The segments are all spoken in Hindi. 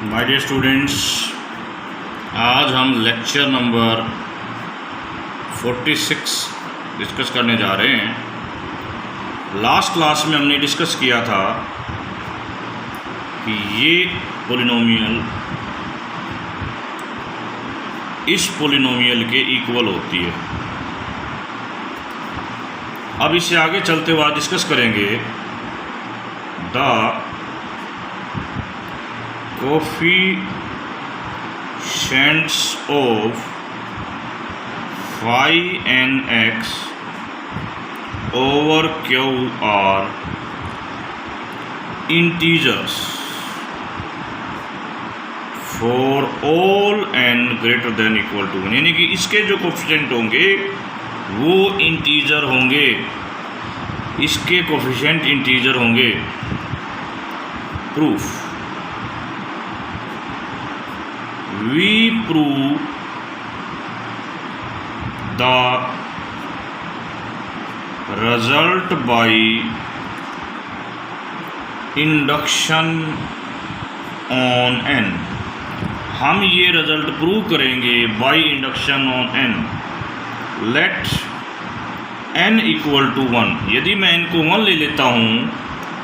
माय डियर स्टूडेंट्स, आज हम लेक्चर नंबर 46 डिस्कस करने जा रहे हैं। लास्ट क्लास में हमने डिस्कस किया था कि ये पॉलिनोमियल इस पॉलिनोमियल के इक्वल होती है। अब इससे आगे चलते हुए डिस्कस करेंगे the coefficients of phi n x over q are integers for all n greater than equal to 1, यानी कि इसके जो कोफिशिएंट होंगे वो इंटीजर होंगे, इसके कोफिशिएंट इंटीजर होंगे। Proof, we prove the result by induction on n। हम ये रिजल्ट प्रूव करेंगे by induction on n। Let n equal to 1। यदि मैं n को 1 ले लेता हूँ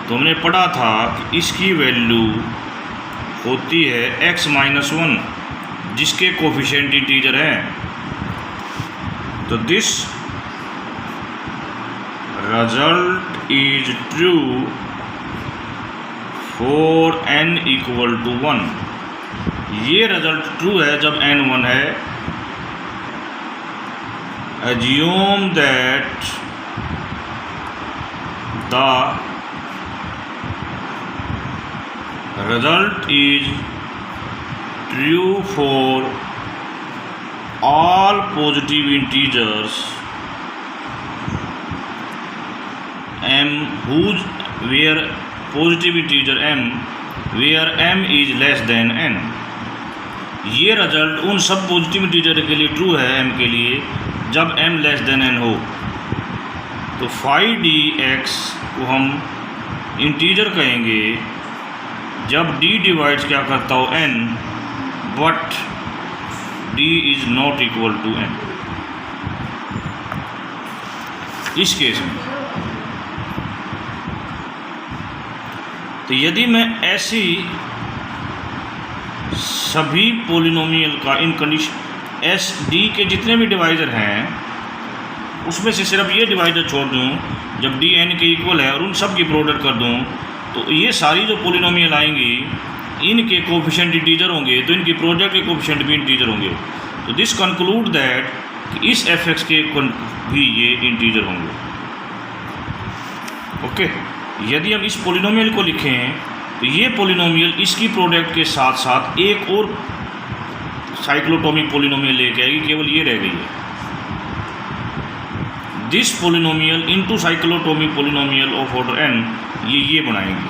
तो हमने पढ़ा था कि इसकी वैल्यू होती है x माइनस 1, जिसके कोफिशिएंट इंटीजर हैं। तो this result is true for n equal to 1। ये रिजल्ट ट्रू है जब n 1 है। Assume that the result is true for all positive integers m where positive integer m where m is less than n। ये रिजल्ट उन सब पॉजिटिव इंटीजर के लिए ट्रू है m के लिए जब m लेस देन n हो। तो phi dx को हम इंटीजर कहेंगे जब d डिवाइड्स क्या करता हो n, but d is not equal to n। इस केस में तो यदि मैं ऐसी सभी पॉलिनोमियल का इन कंडीशन एस डी के जितने भी डिवाइज़र हैं उसमें से सिर्फ ये डिवाइज़र छोड़ दूँ जब डी एन के इक्वल है और उन सब की प्रोडक्ट कर दूँ, तो ये सारी जो पॉलिनोमियल आएंगी इनके कोफिशिएंट इंटीजर होंगे, तो इनकी प्रोडक्ट के कोफिशिएंट भी इंटीजर होंगे। तो दिस कंक्लूड दैट कि इस एफ एक्स के भी ये इंटीजर होंगे। ओके, यदि हम इस पॉलिनोमियल को लिखें तो ये पॉलिनोमियल इसकी प्रोडक्ट के साथ साथ एक और साइक्लोटोमिक पॉलिनोमियल लेके आएगी, केवल ये रह गई है। This polynomial into cyclotomic polynomial of order n, ये बनाएंगी।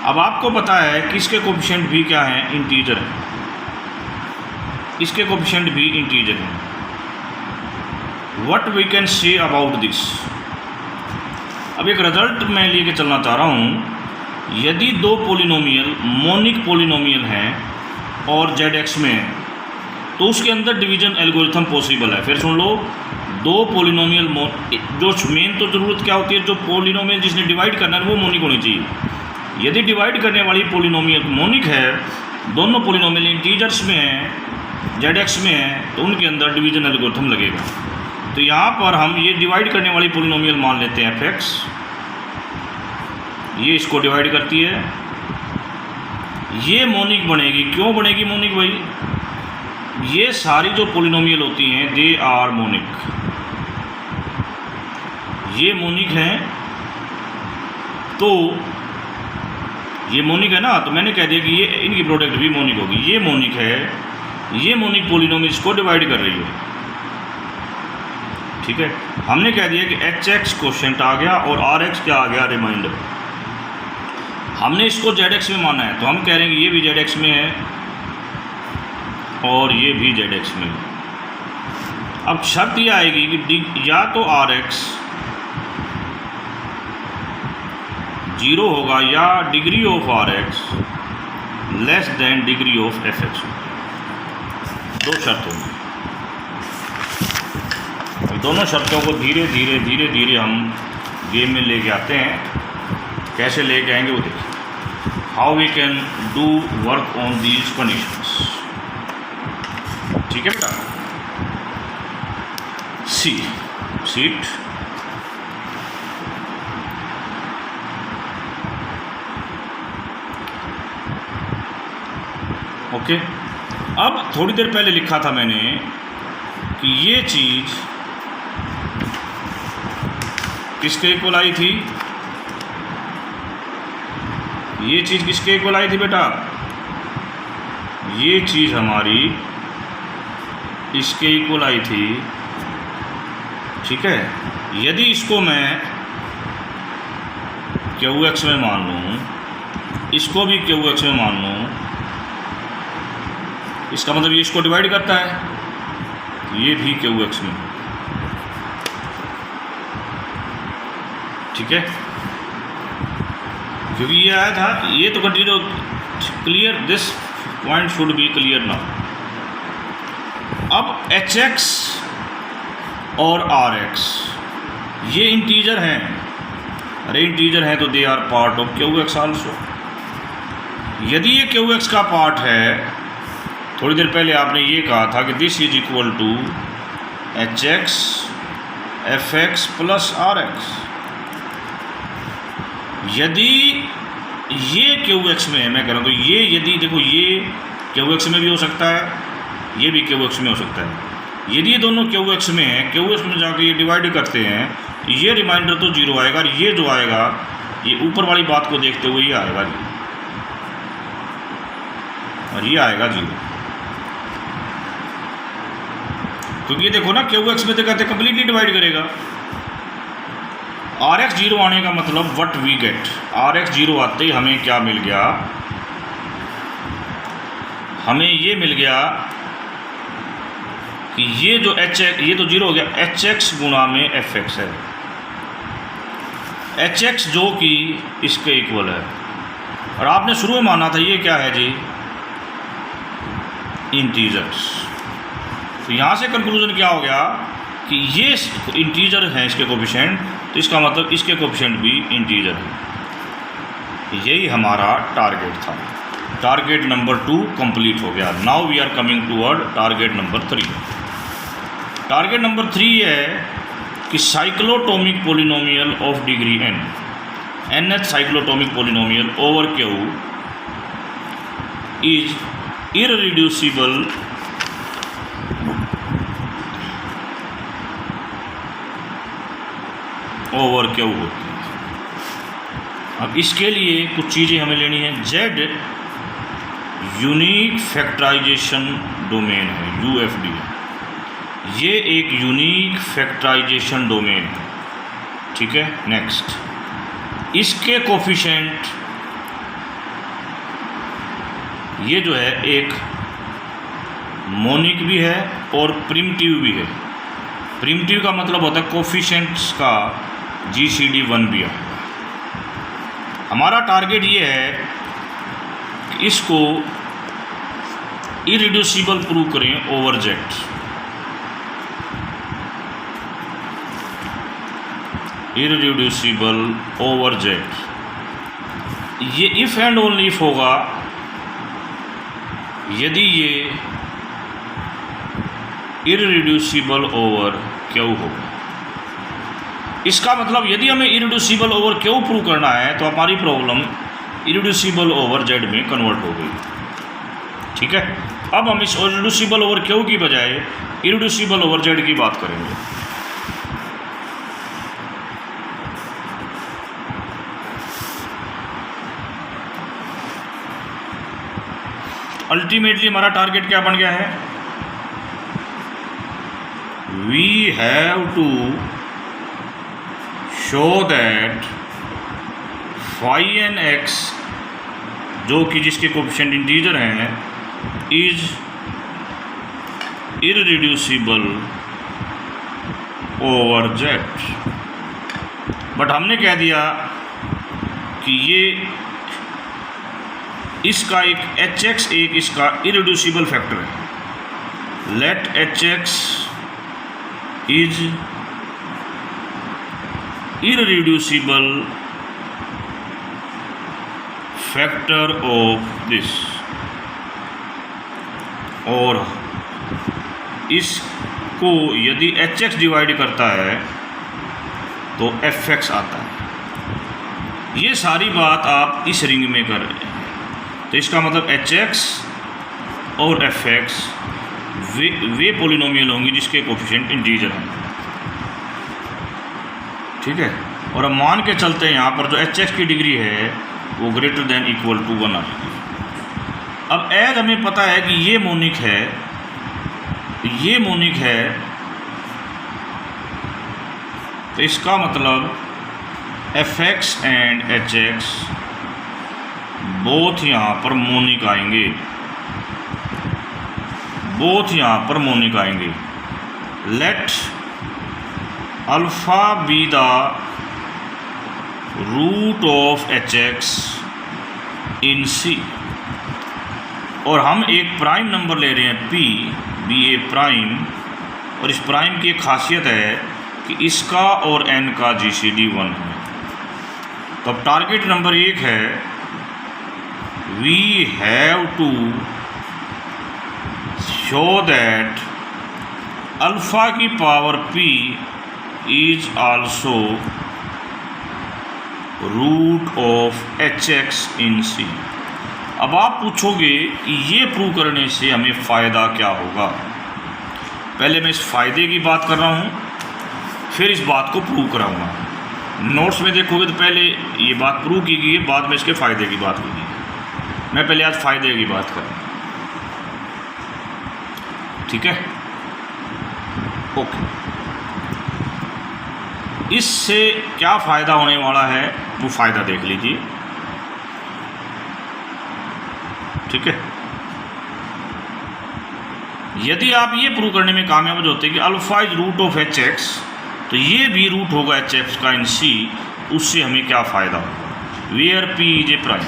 अब आपको पता है कि इसके कोफिशिएंट भी क्या हैं, इंटीजर हैं। इसके कोफिशिएंट भी इंटीजर हैं। What we can say about this. अब एक रिजल्ट मैं लेके चलना चाह रहा हूँ। यदि दो पॉलिनोमियल मोनिक पॉलिनोमियल हैं और ZX में है तो उसके अंदर डिवीजन एल्गोरिथम पॉसिबल है। फिर सुन लो, दो पॉलिनोमियल जो मेन तो ज़रूरत क्या होती है, जो पॉलिनोमियल जिसने डिवाइड करना है वो मोनिक होनी चाहिए। यदि डिवाइड करने वाली पॉलिनोमियल मोनिक है, दोनों पॉलिनोमियल इंटीजर्स में है, ZX में है, तो उनके अंदर डिवीजन एल्गोरिथम लगेगा। तो यहाँ पर हम ये डिवाइड करने वाली पॉलिनोमियल मान लेते हैं fx, ये इसको डिवाइड करती है, ये मोनिक बनेगी। क्यों बनेगी मोनिक भाई? ये सारी जो पॉलिनोमियल होती हैं दे आर मोनिक, ये मोनिक हैं। तो ये मोनिक है ना, तो मैंने कह दिया कि ये इनकी प्रोडक्ट भी मोनिक होगी। ये मोनिक है, ये मोनिक पॉलिनोमियल्स को डिवाइड कर रही है। ठीक है, हमने कह दिया कि HX कोशेंट आ गया और RX क्या आ गया, रिमाइंडर। हमने इसको ZX में माना है, तो हम कह रहे हैं कि ये भी ZX में है और ये भी ZX में है। अब शर्त यह आएगी कि या तो RX 0 होगा या degree of RX less than degree of f x. दो शर्त होंगी, दोनों शर्तों को धीरे धीरे हम गेम में लेके आते हैं। कैसे लेके आएंगे वो देखिए। How we can do work on these conditions. ठीक है बेटा, सीट ओके। अब थोड़ी देर पहले लिखा था मैंने कि ये चीज़ किसके इक्वल आई थी, ये चीज़ किसके इक्वल आई थी बेटा, ये चीज़ हमारी इसके इक्वल आई थी। ठीक है, यदि इसको मैं क्यू एक्स में मान लूँ, इसको भी क्यू एक्स में मान लूँ, इसका मतलब ये इसको डिवाइड करता है, ये भी क्यू एक्स में। ठीक है, क्योंकि ये आया था, ये तो continue clear, this point should be clear now. अब एच एक्स और आर एक्स ये इंटीजर हैं। अरे इंटीजर हैं तो they are part of Q X also. यदि ये क्यू एक्स का पार्ट है, थोड़ी देर पहले आपने ये कहा था कि this is equal to H X F x plus are X. यदि ये क्यू एक्स में है, मैं कह रहा हूँ तो ये, यदि देखो ये क्यू एक्स में भी हो सकता है, ये भी क्यू एक्स में हो सकता है। यदि ये दोनों क्यू एक्स में है, क्यू एक्स में जाकर ये डिवाइड करते हैं, ये रिमाइंडर तो जीरो आएगा, और ये जो आएगा ये ऊपर वाली बात को देखते हुए ये आएगा जीरो, और ये आएगा जीरो। क्योंकि ये देखो ना, क्यू एक्स में तो कहते कंप्लीटली डिवाइड करेगा। आर एक्स जीरो आने का मतलब what we get, R X zero आते ही हमें क्या मिल गया, हमें ये मिल गया कि ये जो एच एक्स, ये तो जीरो हो गया, एच एक्स गुणा में एफ एक्स है, एच एक्स जो कि इसके इक्वल है। और आपने शुरू में माना था ये क्या है जी, इंटीजर्स। तो यहाँ से कंक्लूजन क्या हो गया कि ये इंटीजर हैं इसके कोफिशिएंट, तो इसका मतलब इसके कोफिशिएंट भी इंटीजर है। यही हमारा टारगेट था। टारगेट नंबर 2 कंप्लीट हो गया। Now we are coming toward target number 3। Target number 3 है कि cyclotomic polynomial of degree n, nth cyclotomic polynomial over Q is irreducible over Q होती है। अब इसके लिए कुछ चीज़ें हमें लेनी है। जेड यूनिक फैक्टराइजेशन डोमेन है, यूएफडी। ये एक यूनिक फैक्टराइजेशन डोमेन है। ठीक है, नेक्स्ट, इसके कोफिशिएंट ये जो है एक मोनिक भी है और प्रिमिटिव भी है। प्रिमिटिव का मतलब होता है कोफिशिएंट्स का GCD 1 भी है। हमारा टारगेट ये है कि इसको इरिड्यूसिबल प्रूव करें over Z. Irreducible over Z. ये इफ एंड ओनली इफ होगा यदि ये इरिड्यूसिबल ओवर क्यू होगा। इसका मतलब यदि हमें इरिड्यूसिबल ओवर क्यू प्रूव करना है तो हमारी प्रॉब्लम इरिड्यूसिबल ओवर जेड में कन्वर्ट हो गई। ठीक है, अब हम इस इरिड्यूसिबल ओवर क्यू की बजाय इरिड्यूसिबल ओवर जेड की बात करेंगे। अल्टीमेटली हमारा टारगेट क्या बन गया है, we have to show that phi N X जो कि जिसके कोफिशिएंट इंटीजर हैं is irreducible over Z. But हमने कह दिया कि ये इसका एक hx एक इसका इरेड्यूसिबल फैक्टर है। Let hx is irreducible factor of this, और इसको यदि hx डिवाइड करता है तो fx आता है। ये सारी बात आप इस रिंग में कर रहे हैं, तो इसका मतलब hx और fx वे पोलिनोमियल होंगी जिसके कोफिशिएंट इंटीजर हैं, ठीक है। और अब मान के चलते हैं यहाँ पर जो hx की डिग्री है वो ग्रेटर देन इक्वल टू 1 आएगी। अब एज हमें पता है कि ये मोनिक है, ये मोनिक है, तो इसका मतलब fx एंड hx बोथ यहाँ पर मोनिक आएंगे, बोथ यहाँ पर मोनिक आएंगे। Let alpha be the root of hx in c, और हम एक प्राइम नंबर ले रहे हैं p, बी ए प्राइम, और इस प्राइम की एक खासियत है कि इसका और n का GCD 1 है। तो अब टारगेट नंबर 1 है, we have to show that alpha की power p is also root of hx in c। अब आप पूछोगे ये प्रूव करने से हमें फ़ायदा क्या होगा। पहले मैं इस फ़ायदे की बात कर रहा हूँ, फिर इस बात को प्रूव कराऊंगा। नोट्स में देखोगे तो पहले ये बात प्रूव की गई है, बाद में इसके फ़ायदे की बात की गई है। मैं पहले आज फ़ायदे की बात करूँ, ठीक है, ओके। इससे क्या फ़ायदा होने वाला है वो फ़ायदा देख लीजिए, ठीक है। यदि आप ये प्रूव करने में कामयाब होते हैं कि alpha is root of hx, तो ये भी रूट होगा hx का इन c, उससे हमें क्या फ़ायदा होगा। Where p is a prime,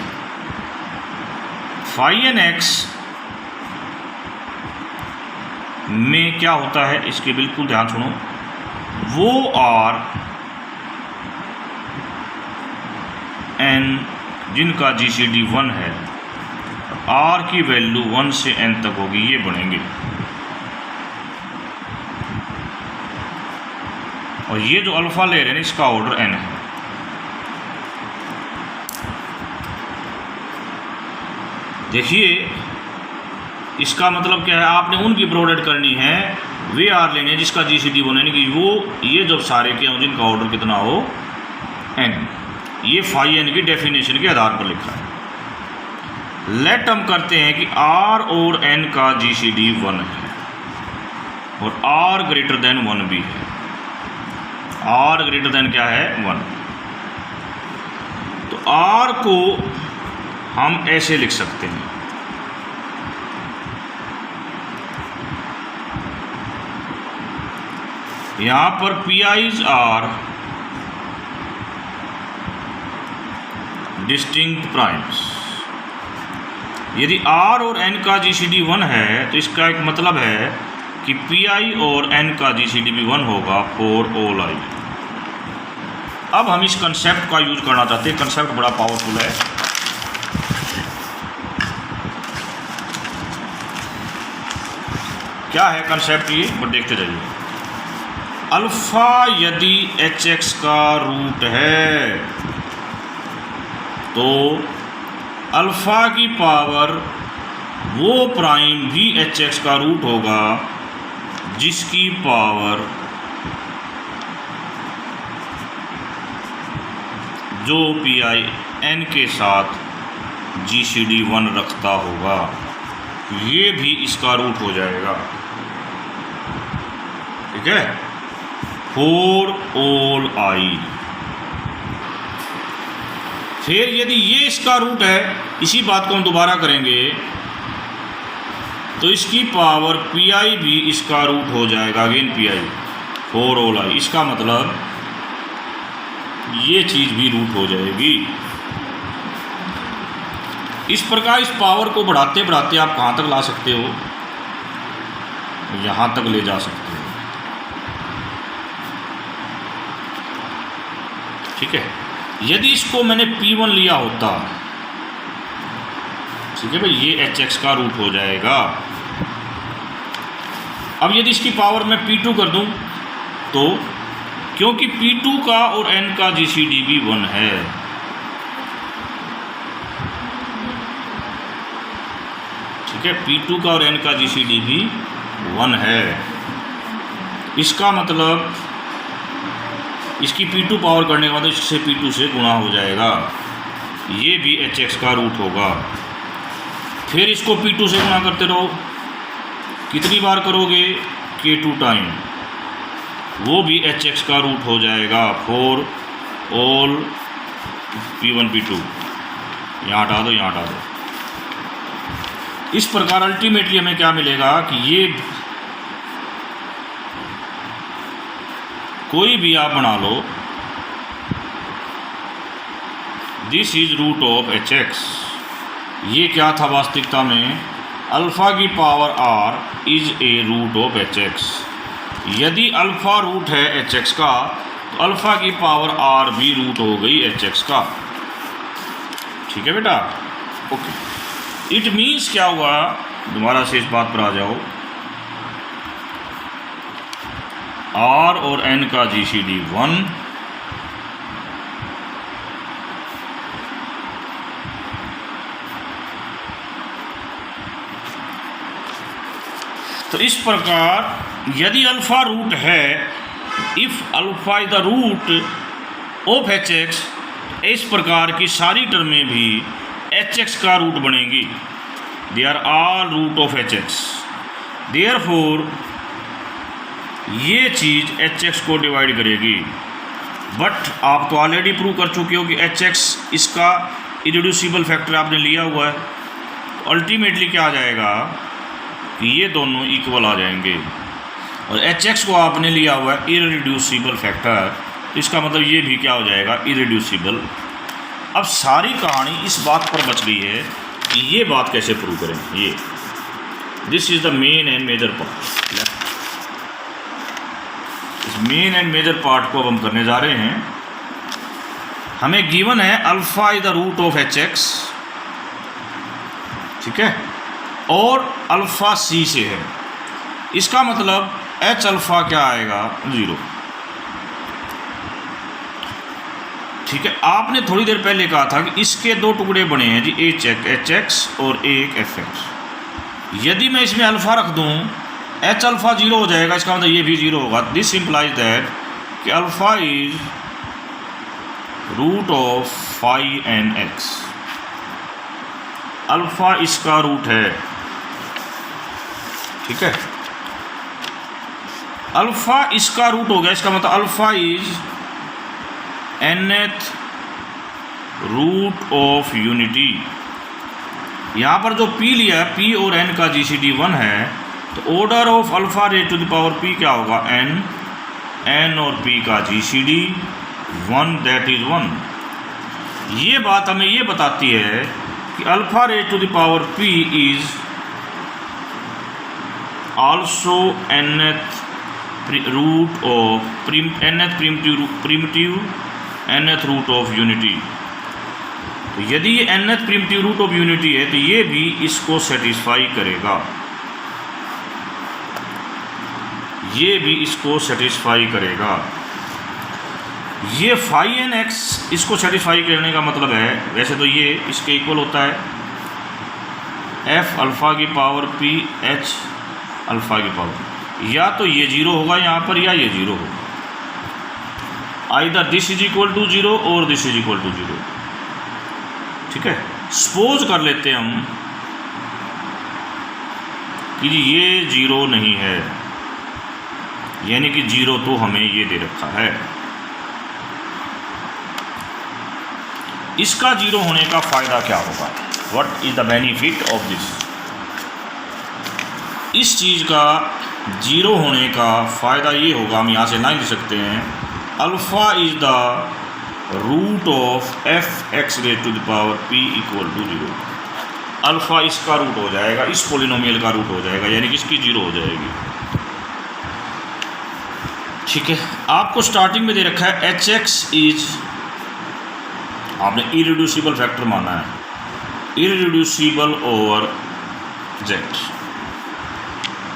phi N x में क्या होता है इसके बिल्कुल ध्यान सुनो, वो r n जिनका GCD 1 है, r की वैल्यू 1 से n तक होगी, ये बनेंगे। और ये जो अल्फ़ा ले रहे हैं इसका ऑर्डर n है। देखिए इसका मतलब क्या है, आपने उनकी प्रोडक्ट करनी है, वे आर लेने जिसका GCD 1 यानी कि वो ये जब सारे के हों जिनका ऑर्डर कितना हो n। ये फाई n की डेफिनेशन के आधार पर लिखा है। लेट हम करते हैं कि r और n का GCD 1 है और r ग्रेटर देन 1 भी है। r ग्रेटर देन क्या है 1, तो r को हम ऐसे लिख सकते हैं, यहाँ पर PIs आर डिस्टिंक्ट प्राइम्स। यदि r और n का GCD 1 है तो इसका एक मतलब है कि PI और n का GCD भी 1 होगा फॉर ऑल i। अब हम इस कंसेप्ट का यूज करना चाहते हैं, कंसेप्ट बड़ा पावरफुल है। क्या है कंसेप्ट ये, पर देखते जाइए। अल्फ़ा यदि hx का रूट है तो अल्फ़ा की पावर वो प्राइम भी hx का रूट होगा जिसकी पावर जो PI n के साथ GCD 1 रखता होगा, ये भी इसका रूट हो जाएगा, ठीक है, फॉर ऑल i। फिर यदि ये इसका रूट है, इसी बात को हम दोबारा करेंगे, तो इसकी पावर PI भी इसका रूट हो जाएगा, again PI for all i। इसका मतलब ये चीज़ भी रूट हो जाएगी। इस प्रकार इस पावर को बढ़ाते बढ़ाते आप कहाँ तक ला सकते हो, यहाँ तक ले जा सकते हो। ठीक है, यदि इसको मैंने P1 लिया होता, ठीक है भाई, ये hx का रूट हो जाएगा। अब यदि इसकी पावर मैं P2 कर दूं तो, क्योंकि P2 का और n का GCD भी 1 है, ठीक है, P2 का और n का GCD भी 1 है। इसका मतलब इसकी P2 पावर करने के बाद इससे P2 से गुणा हो जाएगा, ये भी hx का रूट होगा। फिर इसको P2 से गुणा करते रहो, कितनी बार करोगे, K2 टाइम, वो भी hx का रूट हो जाएगा फॉर ऑल P1 P2। यहाँ हटा दो, यहाँ हटा दो। इस प्रकार अल्टीमेटली हमें क्या मिलेगा कि ये कोई भी आप बना लो, this is root of hx। ये क्या था वास्तविकता में, अल्फ़ा की power r is a root of hx। यदि अल्फ़ा रूट है hx का तो अल्फ़ा की पावर r भी रूट हो गई hx का। ठीक है बेटा, ओके। इट मीन्स क्या हुआ, दोबारा से इस बात पर आ जाओ, r और n का GCD 1, तो इस प्रकार यदि अल्फ़ा रूट है, if alpha is the root of hx, इस प्रकार की सारी टर्में भी hx का रूट बनेंगी। They are all root of hx। Therefore ये चीज़ hx को डिवाइड करेगी। बट आप तो ऑलरेडी प्रूव कर चुके हो कि hx इसका इरेड्यूसिबल फैक्टर आपने लिया हुआ है। तो अल्टीमेटली क्या आ जाएगा कि ये दोनों इक्वल आ जाएंगे, और hx को आपने लिया हुआ है इरेड्यूसिबल फैक्टर, इसका मतलब ये भी क्या हो जाएगा, इरेड्यूसिबल। अब सारी कहानी इस बात पर बच गई है कि ये बात कैसे प्रूव करें। ये this is the main and major part. इस मेन एंड मेजर पार्ट को अब हम करने जा रहे हैं। हमें गिवन है alpha is the root of hx, ठीक है, और अल्फ़ा c से है। इसका मतलब h अल्फ़ा क्या आएगा, 0। ठीक है, आपने थोड़ी देर पहले कहा था कि इसके दो टुकड़े बने हैं जी, एक hx और एक fx। यदि मैं इसमें अल्फ़ा रख दूं, h अल्फ़ा 0 हो जाएगा, इसका मतलब ये भी 0 होगा। दिस इम्प्लाइज दैट कि alpha is root of phi N x. Alpha इसका रूट है, ठीक है, अल्फ़ा इसका रूट हो गया, इसका मतलब alpha is nth root of unity. यहाँ पर जो p लिया है, p और n का GCD 1 है, तो order of alpha raise to the power p क्या होगा, n और p का GCD 1, दैट इज़ 1। ये बात हमें ये बताती है कि alpha raise to the power p is also nth root of nth primitive nth root of unity. तो यदि ये nth primitive root of unity है तो ये भी इसको सेटिस्फाई करेगा, ये भी इसको सेटिस्फाई करेगा। ये फाई एन एक्स इसको सेटिस्फाई करने का मतलब है, वैसे तो ये इसके इक्वल होता है एफ अल्फ़ा की पावर पी एच अल्फ़ा की पावर, या तो ये 0 होगा यहाँ पर, या ये 0 होगा। Either this is equal to 0 और दिस इज इक्वल टू 0। ठीक है, सपोज कर लेते हैं हम कि ये 0 नहीं है, यानी कि 0 तो हमें ये दे रखा है। इसका 0 होने का फ़ायदा क्या होगा, what is the benefit of this. इस चीज़ का 0 होने का फ़ायदा ये होगा, हम यहाँ से लाइन लिख सकते हैं, alpha is the root of f x raise to the power p equal to 0। Alpha इसका रूट हो जाएगा, इस पोलिनोमियल का रूट हो जाएगा, यानी कि इसकी 0 हो जाएगी। ठीक है, आपको स्टार्टिंग में दे रखा है एच एक्स इज, आपने इरिड्यूसिबल फैक्टर माना है, irreducible over Z.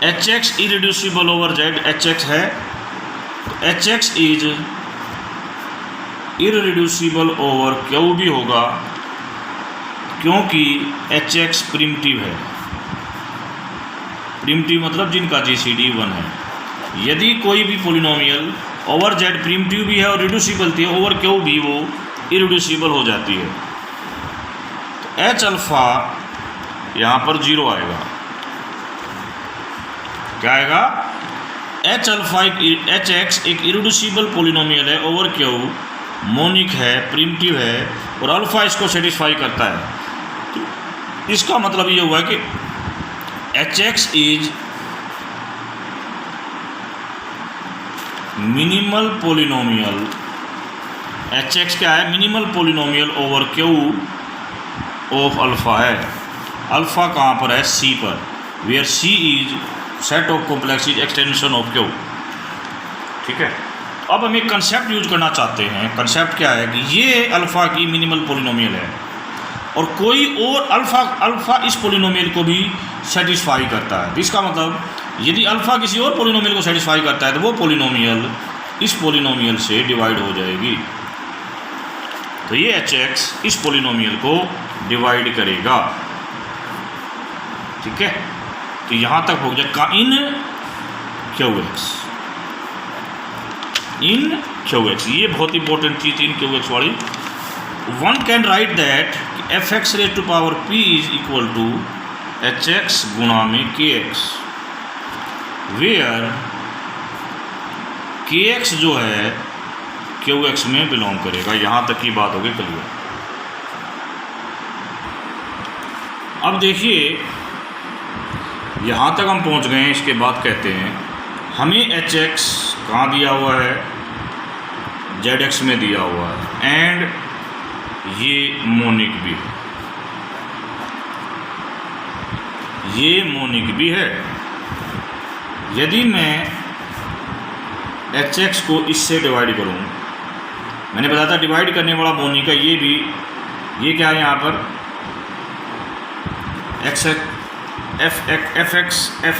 H X irreducible over Z, H X है, H x is irreducible over Q भी होगा, क्योंकि एच एक्स प्रिमिटिव है। प्रिमिटिव मतलब जिनका जीसीडी 1 है। यदि कोई भी पोलिनोमियल ओवर जेड प्रिमिटिव भी है और रिड्यूसिबल थी, ओवर क्यू भी वो इरिड्यूसिबल हो जाती है, तो एच अल्फ़ा यहाँ पर 0 आएगा। क्या आएगा? एच अल्फ़ा एच एक्स एक इरिड्यूसिबल पोलिनोमियल है, ओवर क्यू मोनिक है, प्रिमिटिव है, और अल्फ़ा इसको सेटिस्फाई करता है। तो इसका मतलब ये हुआ कि h x is minimal polynomial. H x क्या है? Minimal polynomial over q of alpha है। अल्फ़ा कहाँ पर है? सी पर, where c is set of complex extension of q. ठीक है, अब हम एक कंसेप्ट यूज करना चाहते हैं। कंसेप्ट क्या है कि ये अल्फ़ा की मिनिमल पोलिनोमियल है और कोई और अल्फ़ा इस पोलिनोमियल को भी सेटिस्फाई करता है। इसका मतलब यदि अल्फ़ा किसी और पोलिनोमियल को सेटिस्फाई करता है तो वो पोलिनोमियल इस पोलिनोमियल से डिवाइड हो जाएगी। तो ये एच एक्स इस पोलिनोमियल को डिवाइड करेगा। ठीक है, तो यहाँ तक हो जाएगा in q x, in q x. ये बहुत इंपॉर्टेंट चीज़ इन क्यू एक्स वाली। One can write that f x raise to power p is equal to H x गुणा में के एक्स, वेयर के एक्स जो है क्यू एक्स में बिलोंग करेगा। यहाँ तक की बात होगी क्लियर। अब देखिए यहाँ तक हम पहुँच गए हैं। इसके बाद कहते हैं हमें एच एक्स कहाँ दिया हुआ है? जेड एक्स में दिया हुआ है, एंड ये मोनिक भी है, ये मोनिक भी है। यदि मैं एच एक्स को इससे डिवाइड करूँ, मैंने बताया था डिवाइड करने वाला मोनिक है, ये भी, ये क्या है यहाँ पर? एफ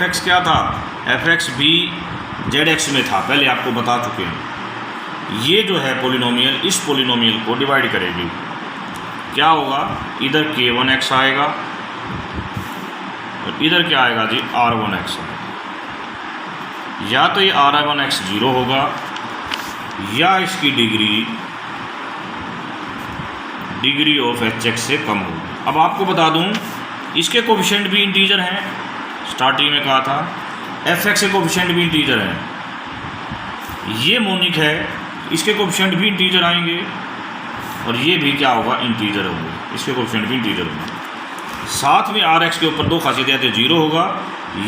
एक्स क्या था? एफ एक्स भी जेड एक्स में था, पहले आपको बता चुके हैं। ये जो है पोलिनोमियल इस पोलिनोमियल को डिवाइड करेगी। क्या होगा? इधर k1x आएगा और इधर क्या आएगा जी? r1x आएगा। या तो ये r1x 0 होगा या इसकी डिग्री ऑफ एच एक्स से कम होगी। अब आपको बता दूं इसके कोफिशिएंट भी इंटीजर हैं, स्टार्टिंग में कहा था एफ एक्स के कोफिशिएंट भी इंटीजर हैं। ये मोनिक है, इसके कोफिशिएंट भी इंटीजर आएंगे और ये भी क्या होगा? इंटीजर होंगे, इसके कोफिशिएंट भी इंटीजर होंगे। साथ में आर एक्स के ऊपर दो खासियतें आती है, 0 होगा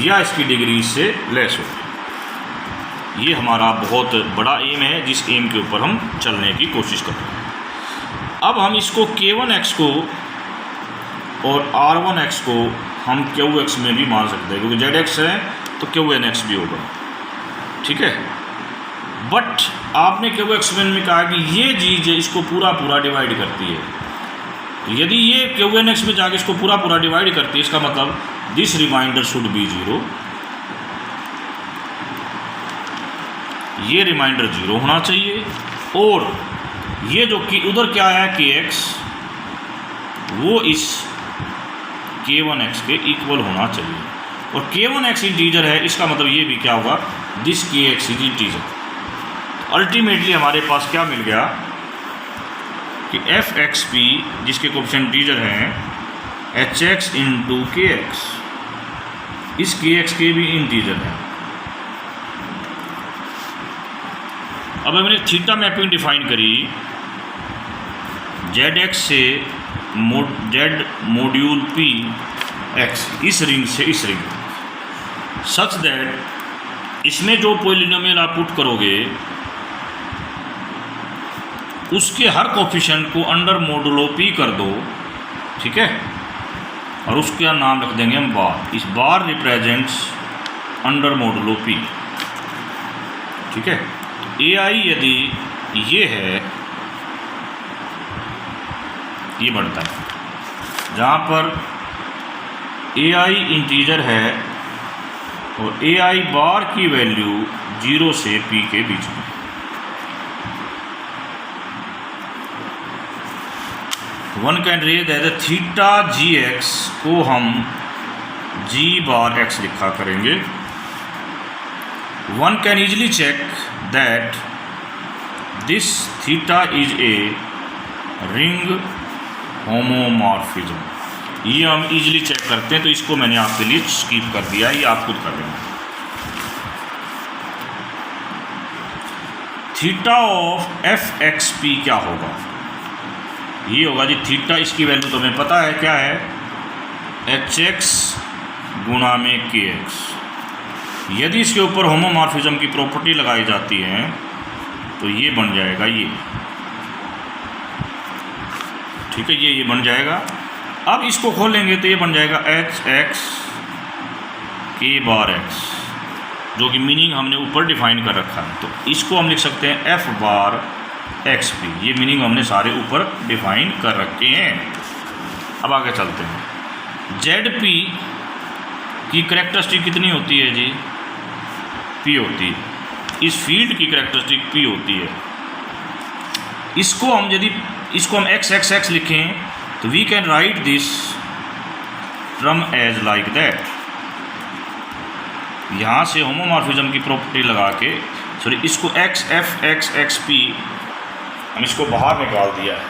या इसकी डिग्री से लेस होगी। ये हमारा बहुत बड़ा एम है, जिस एम के ऊपर हम चलने की कोशिश कर रहे हैं। अब हम इसको k1x को और r1x को हम qx में भी मान सकते हैं, क्योंकि zx है तो qnx भी होगा। ठीक है, बट आपने qx में कहा कि ये चीज़ इसको पूरा डिवाइड करती है। तो यदि ये qnx में जाके इसको पूरा डिवाइड करती है, इसका मतलब दिस रिमाइंडर शुड बी 0, ये रिमाइंडर 0 होना चाहिए। और ये जो कि उधर क्या है kx, वो इस k1x के इक्वल होना चाहिए। और k1x इंटीजर है, इसका मतलब ये भी क्या होगा? This kx is integer. Ultimately हमारे पास क्या मिल गया कि एफ एक्स पी जिसके कोफिशिएंट इंटीजर हैं एच एक्स इंटू के एक्स, इस के एक्स के भी इंटीजर हैं। अब मैंने थीटा मैपिंग डिफाइन करी जेड एक्स से जेड मॉड्यूल पी एक्स, इस रिंग से इस रिंग, सच दैट इसमें जो पॉलिनोमियल आप पुट करोगे उसके हर कोफिशिएंट को अंडर मोडुलो पी कर दो। ठीक है, और उसका नाम रख देंगे हम बार। इस बार रिप्रेजेंट्स अंडर मॉडुलो पी। ठीक है, ए आई यदि ये है, ये बढ़ता है, जहाँ पर ए आई इंटीजर है और ए आई बार की वैल्यू 0 से p के बीच में। One can raise as theta g x को हम g बार x लिखा करेंगे। One can easily check that this theta is a ring homomorphism. ये हम इजीली चेक करते हैं, तो इसको मैंने आपके लिए स्किप कर दिया, ये आप खुद कर लेंगे। Theta of f x P क्या होगा? ये होगा जी थीटा, इसकी वैल्यू तुम्हें पता है क्या है, एच एक्स गुणा में के एक्स। यदि इसके ऊपर होमोमॉर्फिज्म की प्रॉपर्टी लगाई जाती है तो ये बन जाएगा ये। ठीक है, ये बन जाएगा। अब इसको खोलेंगे तो ये बन जाएगा एच एक्स के बार एक्स, जो कि मीनिंग हमने ऊपर डिफाइन कर रखा है। तो इसको हम लिख सकते हैं एफ बार एक्स पी। ये मीनिंग हमने सारे ऊपर डिफाइन कर रखे हैं। अब आगे चलते हैं। जेड पी की करैक्टरिस्टिक कितनी होती है जी? पी होती है। इस फील्ड की करैक्टरिस्टिक पी होती है। इसको हम एक्स एक्स एक्स लिखें तो we can write this term as like that. यहाँ से होमोमॉर्फिज्म की प्रॉपर्टी लगा के, सॉरी, इसको x F x x p हम इसको बाहर निकाल दिया है।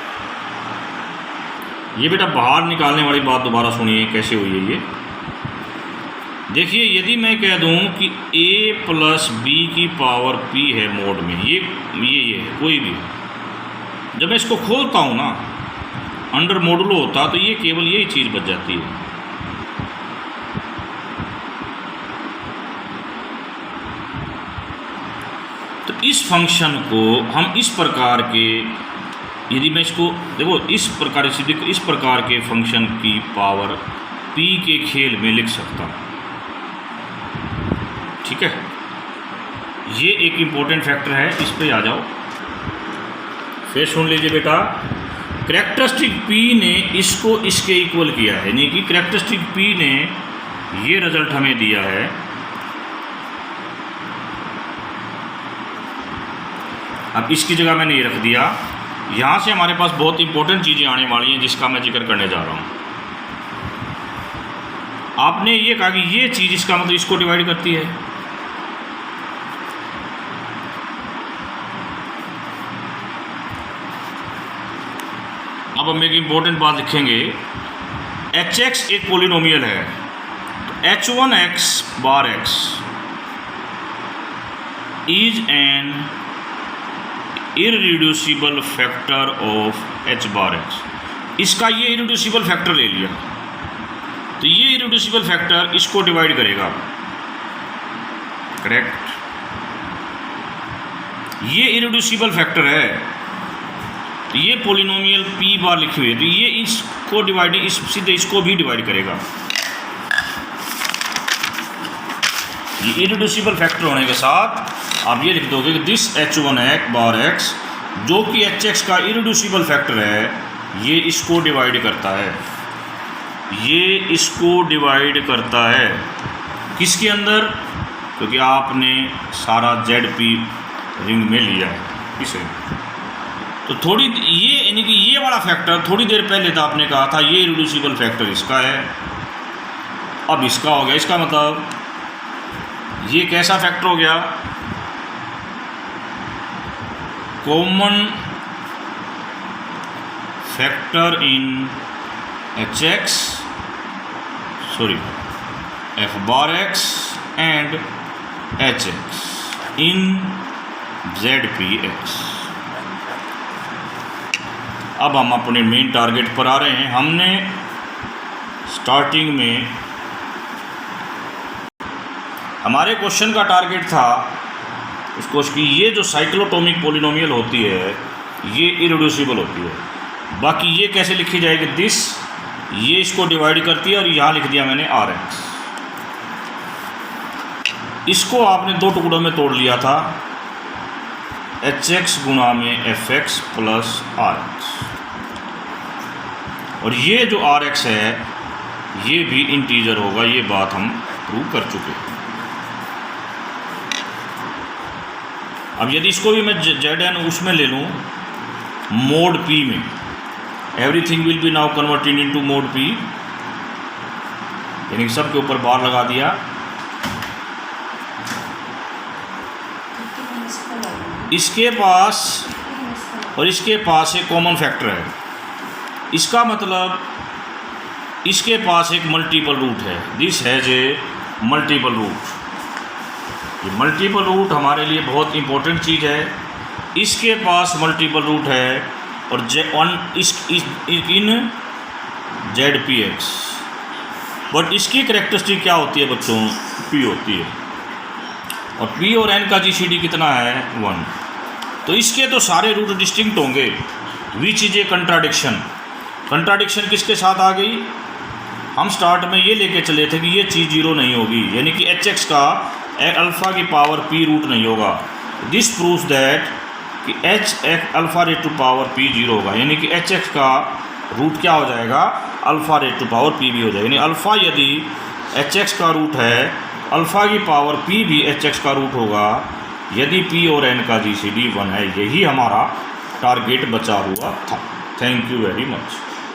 ये बेटा बाहर निकालने वाली बात दोबारा सुनिए कैसे हुई है ये। देखिए, यदि मैं कह दूं कि a प्लस बी की पावर p है मोड में, ये है कोई भी, जब मैं इसको खोलता हूँ ना, अंडर मॉडुलो होता तो ये केवल यही चीज़ बच जाती है। तो इस फंक्शन को हम इस प्रकार के, यदि मैं इसको देखो इस प्रकार के फंक्शन की पावर p के खेल में लिख सकता हूँ। ठीक है, ये एक इम्पोर्टेंट फैक्टर है, इस पे आ जाओ। फिर सुन लीजिए बेटा, करैक्टरिस्टिक P ने इसको इसके इक्वल किया है, यानी कि करैक्टरिस्टिक P ने ये रिजल्ट हमें दिया है। अब इसकी जगह मैंने ये रख दिया। यहाँ से हमारे पास बहुत इंपॉर्टेंट चीज़ें आने वाली हैं जिसका मैं जिक्र करने जा रहा हूँ। आपने ये कहा कि ये चीज़, इसका मतलब इसको डिवाइड करती है। अब हम एक इम्पोर्टेंट बात लिखेंगे, एच एक्स एक पोलिनोमियल है, तो H one x bar x is an irreducible factor of H bar x. इसका ये इररिड्यूसिबल फैक्टर ले लिया, तो ये इररिड्यूसिबल फैक्टर इसको डिवाइड करेगा, करेक्ट। ये इररिड्यूसिबल फैक्टर है, तो ये पोलिनोमियल p बार लिखी हुई है, तो ये इसको डिवाइड, सीधे इसको भी डिवाइड करेगा। ये इररिड्यूसिबल फैक्टर होने के साथ आप ये लिख दोगे कि this H one x bar x, जो कि एच एक्स का इररिड्यूसिबल फैक्टर है, ये इसको डिवाइड करता है। ये इसको डिवाइड करता है किसके अंदर? क्योंकि आपने सारा जेड पी रिंग में लिया है इसे। तो थोड़ी ये, यानी कि ये वाला फैक्टर थोड़ी देर पहले तो आपने कहा था ये इररिड्यूसिबल फैक्टर इसका है, अब इसका हो गया। इसका मतलब ये कैसा फैक्टर हो गया? Common factor in H x, sorry F bar x and H x in Z P x. अब हम अपने मेन टारगेट पर आ रहे हैं। हमने स्टार्टिंग में हमारे क्वेश्चन का टारगेट था उसको कि ये जो साइक्लोटोमिक पोलिनोमियल होती है ये इररिड्यूसिबल होती है। बाकी ये कैसे लिखी जाएगी? दिस, ये इसको डिवाइड करती है और यहाँ लिख दिया मैंने आर एक्स। इसको आपने दो टुकड़ों में तोड़ लिया था, एच एक्स गुणा में f x plus are x, और ये जो आर एक्स है ये भी इंटीजर होगा, ये बात हम प्रूव कर चुके हैं। अब यदि इसको भी मैं जेड एन उसमें ले लूँ मोड पी में, everything will be now converted into mod P, यानी सब के ऊपर बार लगा दिया। इसके पास और इसके पास एक कॉमन फैक्टर है, इसका मतलब इसके पास एक मल्टीपल रूट है, this has a multiple root. ये मल्टीपल रूट हमारे लिए बहुत इंपॉर्टेंट चीज़ है। इसके पास मल्टीपल रूट है और इन जेड पी एक्स, बट इसकी करेक्टरिस्टिक क्या होती है बच्चों, पी होती है, और पी और एन का जीसीडी कितना है 1। तो इसके तो सारे रूट डिस्टिंक्ट होंगे, which is a contradiction. Contradiction किसके साथ आ गई, हम स्टार्ट में ये लेके चले थे कि ये चीज़ जीरो नहीं होगी, यानी कि एच एक्स का अल्फ़ा की पावर पी रूट नहीं होगा। दिस प्रूव्स दैट कि h x alpha raise to power p zero होगा, यानी कि एच एक्स का रूट क्या हो जाएगा, alpha raise to power p भी हो जाएगा। यानी अल्फ़ा यदि एच एक्स का रूट है, अल्फ़ा की पावर पी भी एच एक्स का रूट होगा, यदि पी और एन का जीसीडी 1 है। यही हमारा टारगेट बचा हुआ था। Thank you very much.